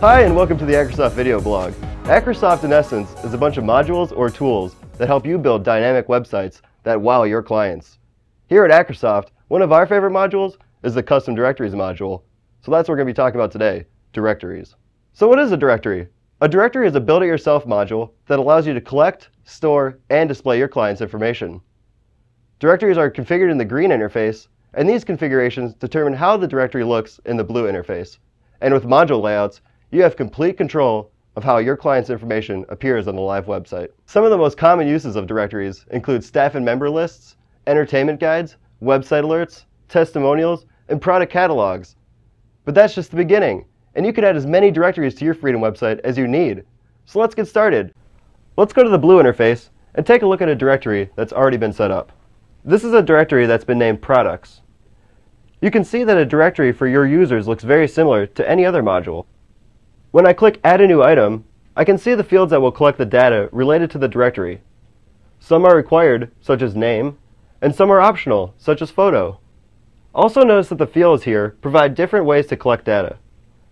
Hi, and welcome to the Accrisoft video blog. Accrisoft, in essence, is a bunch of modules or tools that help you build dynamic websites that wow your clients. Here at Accrisoft, one of our favorite modules is the Custom Directories module. So that's what we're going to be talking about today, directories. So what is a directory? A directory is a build-it-yourself module that allows you to collect, store, and display your client's information. Directories are configured in the green interface, and these configurations determine how the directory looks in the blue interface. And with module layouts, you have complete control of how your client's information appears on the live website. Some of the most common uses of directories include staff and member lists, entertainment guides, website alerts, testimonials, and product catalogs. But that's just the beginning, and you can add as many directories to your Freedom website as you need. So let's get started. Let's go to the blue interface and take a look at a directory that's already been set up. This is a directory that's been named Products. You can see that a directory for your users looks very similar to any other module. When I click Add a New Item, I can see the fields that will collect the data related to the directory. Some are required, such as name, and some are optional, such as photo. Also notice that the fields here provide different ways to collect data.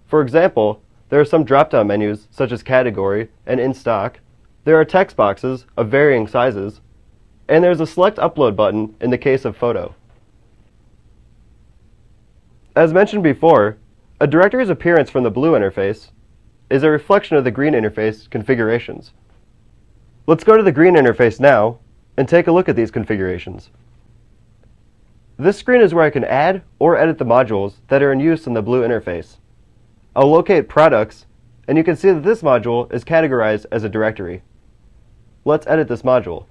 For example, there are some drop-down menus, such as Category and In Stock. There are text boxes of varying sizes, and there's a Select Upload button in the case of photo. As mentioned before, a directory's appearance from the blue interface is a reflection of the green interface configurations. Let's go to the green interface now and take a look at these configurations. This screen is where I can add or edit the modules that are in use in the blue interface. I'll locate Products, and you can see that this module is categorized as a directory. Let's edit this module.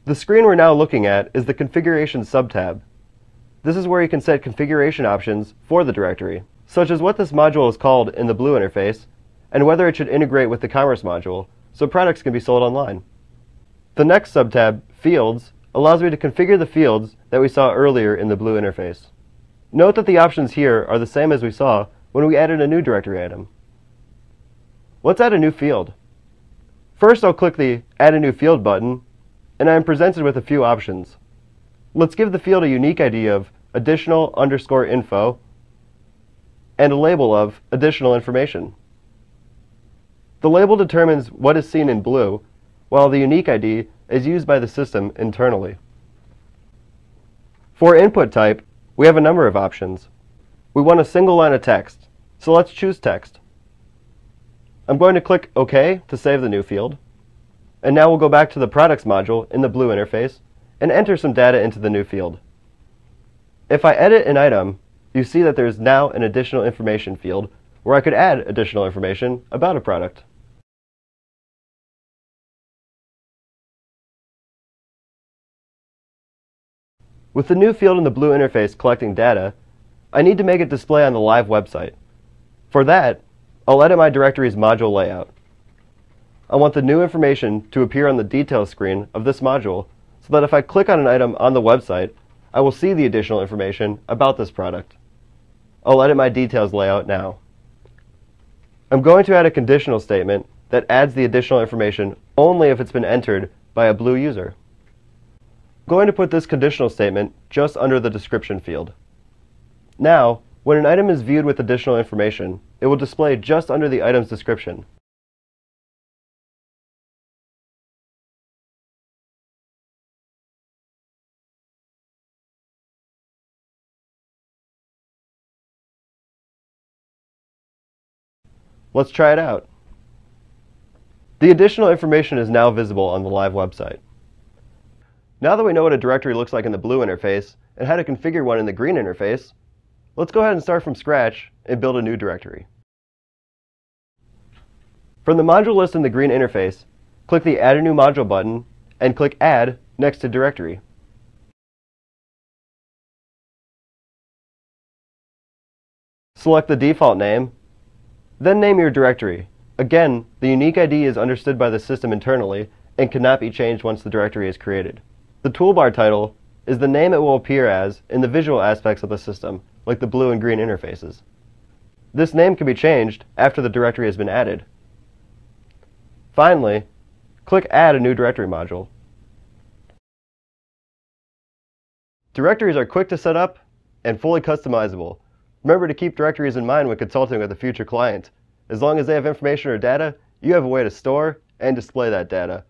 The screen we're now looking at is the Configuration subtab. This is where you can set configuration options for the directory, such as what this module is called in the blue interface, and whether it should integrate with the Commerce module, so products can be sold online. The next subtab, Fields, allows me to configure the fields that we saw earlier in the blue interface. Note that the options here are the same as we saw when we added a new directory item. Let's add a new field. First, I'll click the Add a New Field button, and I'm presented with a few options. Let's give the field a unique ID of additional_info and a label of additional information. The label determines what is seen in blue, while the unique ID is used by the system internally. For input type, we have a number of options. We want a single line of text, so let's choose text. I'm going to click OK to save the new field. And now we'll go back to the Products module in the blue interface and enter some data into the new field. If I edit an item, you see that there is now an additional information field where I could add additional information about a product. With the new field in the blue interface collecting data, I need to make it display on the live website. For that, I'll edit my directory's module layout. I want the new information to appear on the details screen of this module so that if I click on an item on the website, I will see the additional information about this product. I'll edit my details layout now. I'm going to add a conditional statement that adds the additional information only if it's been entered by a blue user. I'm going to put this conditional statement just under the description field. Now, when an item is viewed with additional information, it will display just under the item's description. Let's try it out. The additional information is now visible on the live website. Now that we know what a directory looks like in the blue interface and how to configure one in the green interface, let's go ahead and start from scratch and build a new directory. From the module list in the green interface, click the Add a New Module button and click Add next to Directory. Select the default name, then name your directory. Again, the unique ID is understood by the system internally and cannot be changed once the directory is created. The toolbar title is the name it will appear as in the visual aspects of the system, like the blue and green interfaces. This name can be changed after the directory has been added. Finally, click Add a New Directory module. Directories are quick to set up and fully customizable. Remember to keep directories in mind when consulting with a future client. As long as they have information or data, you have a way to store and display that data.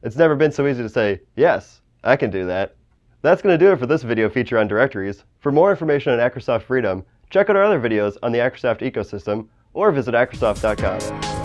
It's never been so easy to say, yes, I can do that. That's going to do it for this video feature on directories. For more information on Accrisoft Freedom, check out our other videos on the Accrisoft ecosystem or visit accrisoft.com.